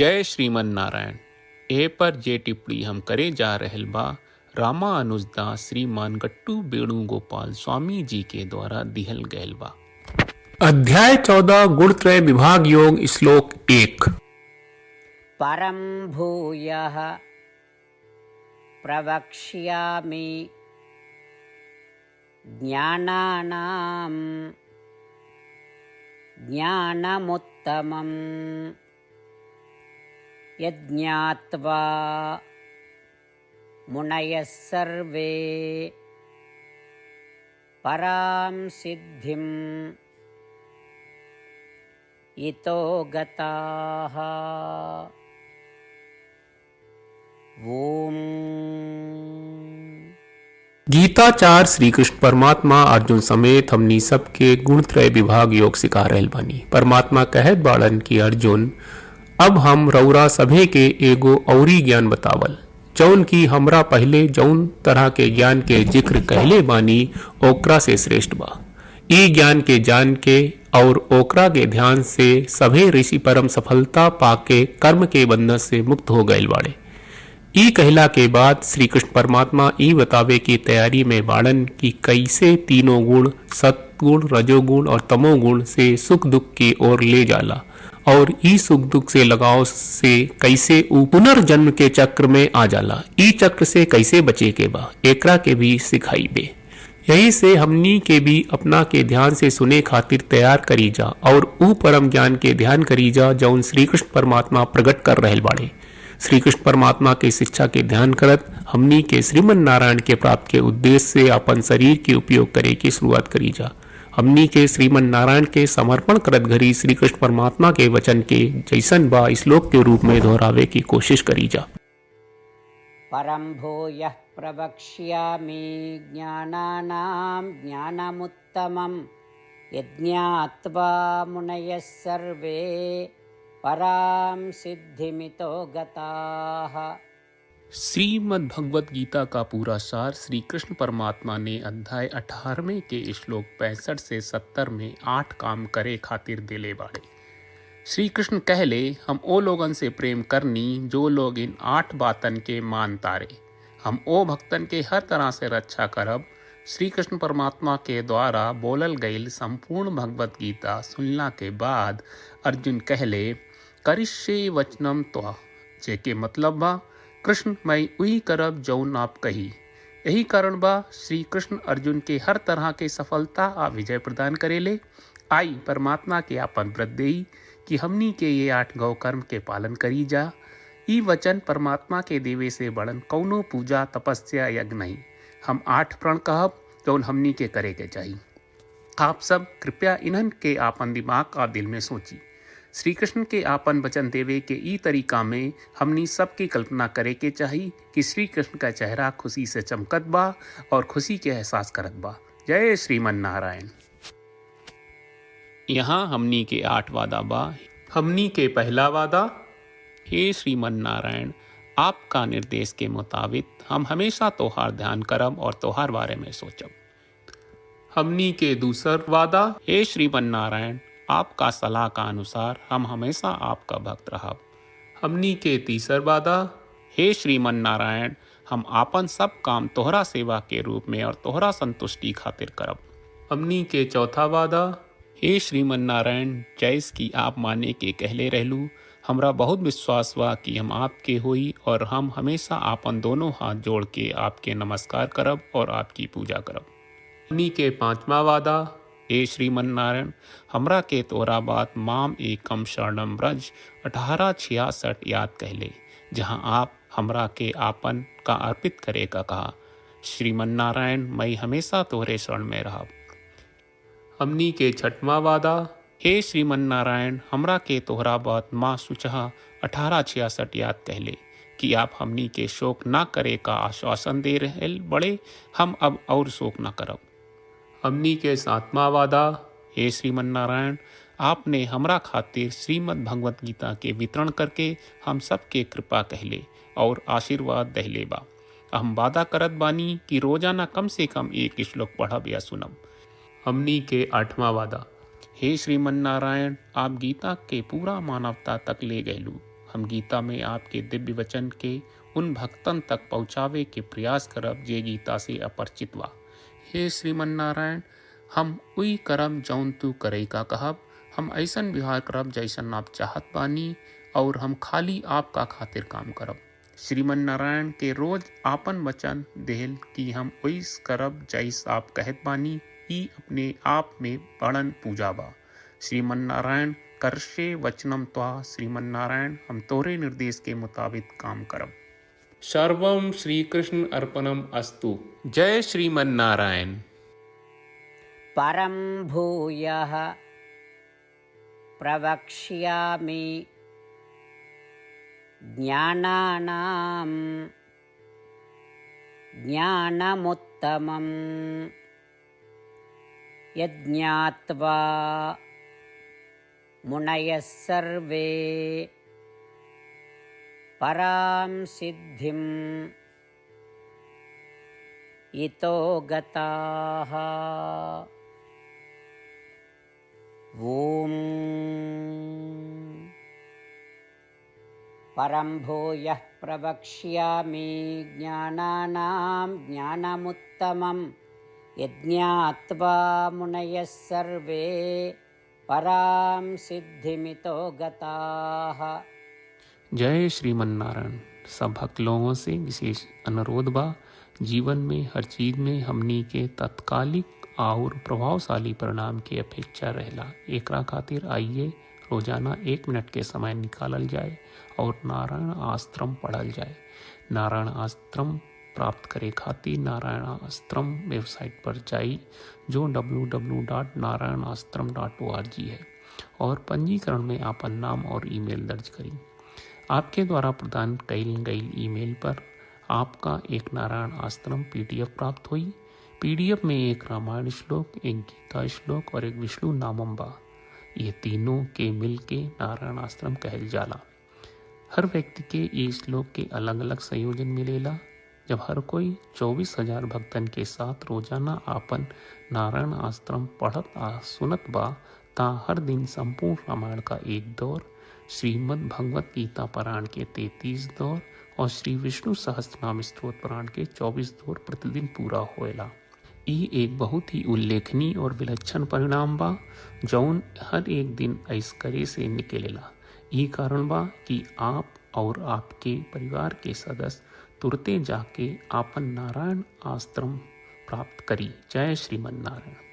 जय श्रीमन नारायण। ए पर जे टिप्पणी हम करे जा रहल बा रामानुजदास श्रीमान गट्टू वेणुगोपाल स्वामी जी के द्वारा दिहल गयल बा। अध्याय 14 गुणत्रय विभाग योग श्लोक 1। परं भूयः प्रवक्ष्यामि ज्ञानानां ज्ञानमुत्तमम् यज्ञात्वा मुनयः सर्वे परां सिद्धिं इतो गताः। ओम। गीताचार श्री कृष्ण परमात्मा अर्जुन समेत हमनी सबके गुणत्रय विभाग योग सिखा रहल बानी। परमात्मा कहत बाड़न कि अर्जुन, अब हम रौरा सभे के एगो औरी ज्ञान बतावल, जौन की हमरा पहले जौन तरह के ज्ञान के जिक्र कहले बानी ओकरा से श्रेष्ठ बा। ई ज्ञान के जान के और ओकरा के ध्यान से सभे ऋषि परम सफलता पाके कर्म के बंधन से मुक्त हो गए बाड़े। ई कहला के बाद श्री कृष्ण परमात्मा ई बतावे की तैयारी में बाड़न की कैसे तीनों गुण सत्गुण, रजोगुण और तमोगुण से सुख दुख की ओर ले जाला और ई सुख दुख से लगाव से कैसे पुनर्जन्म के चक्र में आ जाला। ई चक्र से कैसे बचे के बा एकरा के भी सिखाई बे। यही से हमनी के भी अपना के ध्यान से सुने खातिर तैयार करी जा और ऊ परम ज्ञान के ध्यान करी जा जौन श्री कृष्ण परमात्मा प्रकट कर रहल बाड़े। श्री कृष्ण परमात्मा के शिक्षा के ध्यान करत हमनी के श्रीमन नारायण के प्राप्त के उद्देश्य से अपन शरीर के उपयोग करे की शुरुआत करी जा। हमनी के श्रीमन नारायण के समर्पण करत घड़ी श्री कृष्ण परमात्मा के वचन के जैसन बा श्लोक के रूप में दोहरावे की कोशिश करी जा। परं भूयः प्रवक्ष्यामि ज्ञानानां ज्ञानमुत्तमं यज्ञात्वा मुनयः सर्वे परां सिद्धिमितो गताः। श्रीमद् भगवत गीता का पूरा सार श्री कृष्ण परमात्मा ने अध्याय 18वें के श्लोक 65 से 70 में 8 काम करे खातिर दिले बाड़े। श्री कृष्ण कहले, हम ओ लोगन से प्रेम करनी जो लोग इन 8 बातन के मान तारे। हम ओ भक्तन के हर तरह से रक्षा करब। श्री कृष्ण परमात्मा के द्वारा बोलल गईल संपूर्ण भगवत गीता सुनला के बाद अर्जुन कहले, करिष्ये वचनम त्वा, जेके मतलब बा कृष्ण मैं वही करब जौन आप कही। यही कारण बा श्री कृष्ण अर्जुन के हर तरह के सफलता आ विजय प्रदान करेले। आई परमात्मा के आपन व्रत देई कि हमनी के ये 8 गौ कर्म के पालन करी जा। ई वचन परमात्मा के देवे से बड़न कौनो पूजा तपस्या यज्ञ नहीं। हम 8 प्रण कहब जौन हमनी के करे के चाहिए। आप सब कृपया इन्हन के आपन दिमाग और दिल में सोची। श्री कृष्ण के आपन वचन देवे के ई तरीका में हमनी सबकी कल्पना करे के चाहिए कि श्री कृष्ण का चेहरा खुशी से चमकत बा और खुशी के एहसास करत बा। जय श्रीमन नारायण। यहाँ हमनी के 8 वादा बा। हमनी के पहला वादा, हे श्रीमन नारायण, आपका निर्देश के मुताबिक हम हमेशा तोहार ध्यान करब और तोहार बारे में सोचब। हमनी के दूसर वादा, हे श्रीमन नारायण, आपका सलाह का अनुसार हम हमेशा आपका भक्त रहब। हमनी के तीसर वादा, हे श्रीमन नारायण, हम आपन सब काम तोहरा सेवा के रूप में और तोहरा संतुष्टि खातिर करब। हमनी के चौथा वादा, हे श्रीमन नारायण, जैस की आप माने के कहले रहलू, हमरा बहुत विश्वास बा कि हम आपके होई और हम हमेशा आपन दोनों हाथ जोड़ के आपके नमस्कार करब और आपकी पूजा करब। हमनी के पांचवा वादा, हे श्रीमन नारायण, हमरा के तोरा बात माम एकम शरणम ब्रज 1866 याद कहले, जहाँ आप हमरा के आपन का अर्पित करे का कहा। श्रीमन नारायण, मैं हमेशा तोहरे शरण में रहब। हमनी के छठवा वादा, हे श्रीमन नारायण, हमरा के तोहरा बात माँ सुचहा 1866 याद कहले कि आप हमनी के शोक ना करे का आश्वासन दे रहे बड़े, हम अब और शोक ना करब। हमनी के 7वां वादा, हे श्रीमन नारायण, आपने हमरा खातिर श्रीमद् भगवत गीता के वितरण करके हम सबके कृपा कहले और आशीर्वाद दहले बा। हम वादा करत बानी कि रोजाना कम से कम 1 श्लोक पढ़ब या सुनब। हमनी के 8वां वादा, हे श्रीमन नारायण, आप गीता के पूरा मानवता तक ले गयलू। हम गीता में आपके दिव्य वचन के उन भक्तन तक पहुँचावे के प्रयास करब जे गीता से अपरिचित बा। हे श्रीमन नारायण, हम उई करब जौन तू करे का कहब। हम ऐसन व्यवहार करब जैसन आप चाहत बानी और हम खाली आपका खातिर काम करब। श्रीमन नारायण के रोज आपन वचन देहल कि हम ओइस करब जैस आप कहत बानी, ई अपने आप में बड़न पूजा बा। श्रीमन नारायण करशे वचनम त्वा। श्रीमन नारायण, हम तोरे निर्देश के मुताबिक काम करब। सर्वम श्री कृष्ण अर्पणम अस्तु। जय श्रीमन नारायण। परं भूयः प्रवक्ष्यामि ज्ञानानां ज्ञानमुत्तमं यज्ञात्वा मुनयः सर्वे परां सिद्धिं इतो गताः। ॐ परं भूयः प्रवक्ष्यामि ज्ञानानां ज्ञानमुत्तमं यज्ञात्वा मुनयः सर्वे परां सिद्धिमितो गताः। जय श्रीमन नारायण। सब भक्त लोगों से विशेष अनुरोध बा, जीवन में हर चीज में हमनी के तत्कालिक और प्रभावशाली परिणाम की अपेक्षा रहला। एकरा खातिर आइए रोजाना 1 मिनट के समय निकालल जाए और नारायण आश्रम पढ़ल जाए। नारायण आश्रम प्राप्त करे खातिर नारायण आश्रम वेबसाइट पर जाई, जो www.narayanaashram.org है, और पंजीकरण में आपन नाम और ईमेल दर्ज करी। आपके द्वारा प्रदान कईल गई ईमेल पर आपका एक नारायण आश्रम PDF प्राप्त हुई। PDF में एक रामायण श्लोक, एक गीता श्लोक और एक विष्णु नामम बा। ये तीनों के मिल के नारायण आश्रम कहल जाला। हर व्यक्ति के ये श्लोक के अलग अलग संयोजन मिलेला। जब हर कोई 24,000 भक्तन के साथ रोजाना आपन नारायण आश्रम पढ़त आ सुनत बा, ता हर दिन संपूर्ण रामायण का एक दौर, श्रीमद् भगवत गीता पारायण के 33 दौर और श्री विष्णु सहस्त्रनाम स्तोत्र पारायण के 24 दौर प्रतिदिन पूरा होएला। ई एक बहुत ही उल्लेखनीय और विलक्षण परिणाम बा, जौन हर एक दिन ऐस करे से निकलेला। ई कारण बा कि आप और आपके परिवार के सदस्य तुरते जाके आपन नारायण आश्रम प्राप्त करी। जय श्रीमन नारायण।